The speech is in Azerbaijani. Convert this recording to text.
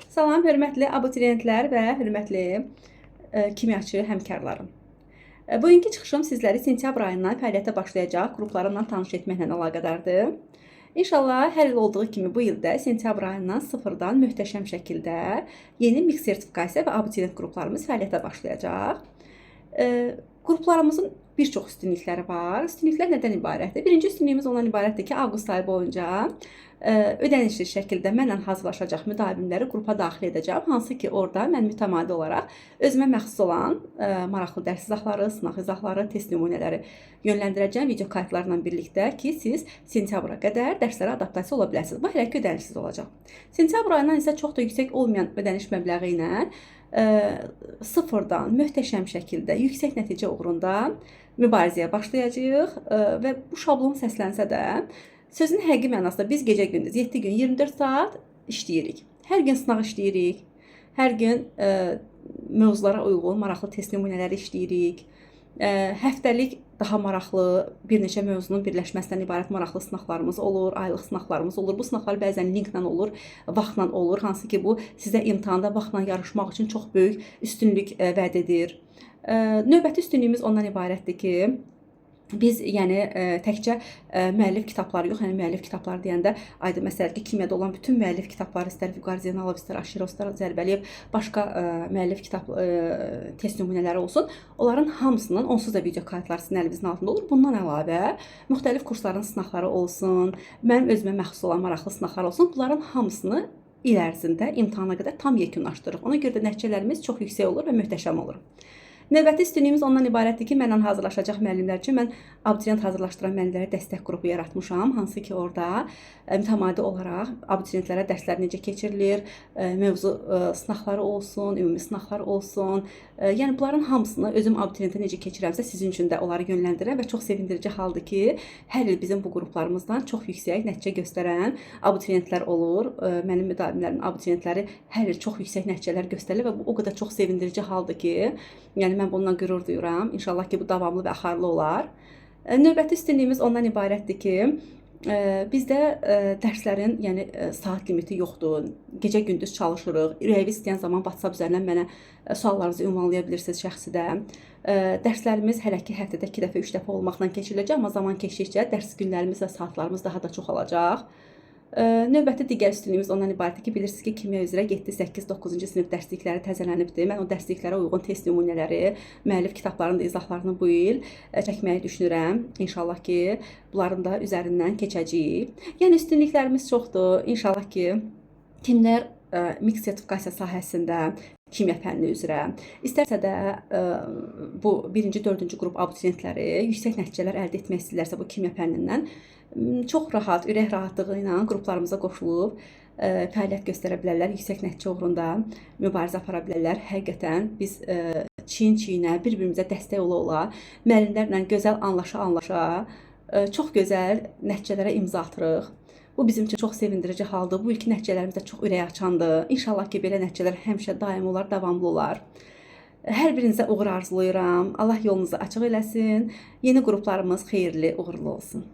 Salam, hörmətli abituriyentlər və hörmətli kimyaçı həmkarlarım. Bugünkü çıxışım sizləri sentyabr ayından fəaliyyətə başlayacaq qruplarımla tanış etməklə əlaqədardır. İnşallah hər il olduğu kimi bu ildə sentyabr ayından sıfırdan möhtəşəm şəkildə yeni mix sertifikasiya və abituriyent qruplarımız fəaliyyətə başlayacaq. Qruplarımızın bir çox üstünlükləri var. Üstünlüklər nədən ibarətdir? Birinci üstünlüyümüz ondan ibarətdir ki, avqust ayı boyunca ödənişli şəkildə mənlə hazırlaşacaq müdavimləri qrupa daxil edəcəm. Hansı ki, orada mən mütəmadi olaraq özümə məxsus olan maraqlı dərs izahları, sınaq izahları, test nümunələri yönləndirəcəm video kayıtlarla birlikdə ki, siz sentyabra qədər dərslərə adaptasiya ola biləsiniz. Bu hələ ki, ödənişsiz olacaq. Sentyabr ayından isə çox da yüksək olmayan ödəniş məbləği ilə sıfırdan möhtəşəm şəkildə yüksək nəticə uğrunda mübarizəyə başlayacağıq və bu şablon səslənsə də sözün həqiqi mənasında biz gecə-gündüz 7 gün 24 saat işləyirik. Hər gün sınaq işləyirik. Hər gün mövzulara uyğun maraqlı test nümunələri işləyirik. Həftəlik daha maraqlı bir neçə mövzunun birləşməsindən ibarət maraqlı sınaqlarımız olur, aylıq sınaqlarımız olur. Bu sınaqlar bəzən linklə olur, vaxtla olur. Hansı ki, bu sizə imtahanda vaxtla yarışmaq üçün çox böyük üstünlük vəd edir. Növbəti üstünlüyümüz ondan ibarətdir ki, biz təkcə müəllif kitabları yox, müəllif kitabları deyəndə aydın məsələdir ki, kimyada olan bütün müəllif kitabları, istər Vüqar Zeynalov, istər Aşirov, istər Zərbəliyev, başqa müəllif kitab test nümunələri olsun. Onların hamısının onsuz da video kayıtları sizin əlinizin altında olur. Bundan əlavə müxtəlif kursların sınaqları olsun, mənim özümə məxsus olan maraqlı sınaqlar olsun. Bunların hamısını il ərzində imtahana qədər tam yekunlaşdırırıq. Ona görə də nəticələrimiz çox yüksək olur və möhtəşəm olur. Növbəti üstünlüyümüz ondan ibarətdir ki, mənlə hazırlaşacaq müəllimlər üçün mən abituriyent hazırlaşdıran müəllimlərə dəstək qrupu yaratmışam. Hansı ki, orada mütəmadi olaraq abituriyentlərə dərslər necə keçirilir, mövzu sınaqları olsun, ümumi sınaqlar olsun. Yəni, bunların hamısını özüm abituriyentə necə keçirəmsə, sizin üçün də onları yönləndirəm və çox sevindirici haldır ki, hər il bizim bu qruplarımızdan çox yüksək nəticə göstərən abituriyentlər olur. Mənim müdavimlərimin abituriyentləri hər il çox yüksək nəticələr göstərir və bu o qədər çox sevindirici haldır ki, yəni mən bundan qürur duyuram. İnşallah ki, bu davamlı və axarlı olar. Növbəti üstünlüyümüz ondan ibarətdir ki, bizdə dərslərin saat limiti yoxdur. Gecə-gündüz çalışırıq. Ürəyiniz istəyən zaman WhatsApp üzərindən mənə suallarınızı ünvanlaya bilirsiniz şəxsi də. Dərslərimiz hələ ki, həftədə 2 dəfə, 3 dəfə olmaqla keçiriləcək, amma zaman keçdikcə dərs günlərimiz və saatlarımız daha da çoxalacaq. Növbəti digər üstünlüyümüz ondan ibarətdir ki, bilirsiniz ki, kimya üzrə 7, 8, 9-cu sinif dərslikləri təzələnibdir. Mən o dərsliklərə uyğun test nümunələri, müəllif kitablarının da izahlarını bu il çəkməyi düşünürəm. İnşallah ki, bunların da üzərindən keçəcəyik. Yəni, üstünlüklərimiz çoxdur. İnşallah ki, kimlər mix sertifikasiya sahəsində kimya fənni üzrə, istərsə də bu 1-ci, 4-cü qrup abituriyentləri yüksək nəticələr əldə etmək istəyirlərsə bu kimya fənnindən çox rahat, ürək rahatlığı ilə qruplarımıza qoşulub fəaliyyət göstərə bilərlər, yüksək nəticə uğrunda mübarizə apara bilərlər. Həqiqətən biz çiyin-çiyinə, bir-birimizə dəstək ola-ola, müəllimlərlə gözəl anlaşa-anlaşa çox gözəl nəticələrə imza atırıq. Bu bizim üçün çox sevindirici haldır. Bu ilki nəticələrimiz də çox ürək açandır. İnşallah ki, belə nəticələr həmişə daim olar, davamlı olar. Hər birinizə uğur arzulayıram. Allah yolunuzu açıq eləsin. Yeni qruplarımız xeyirli, uğurlu olsun.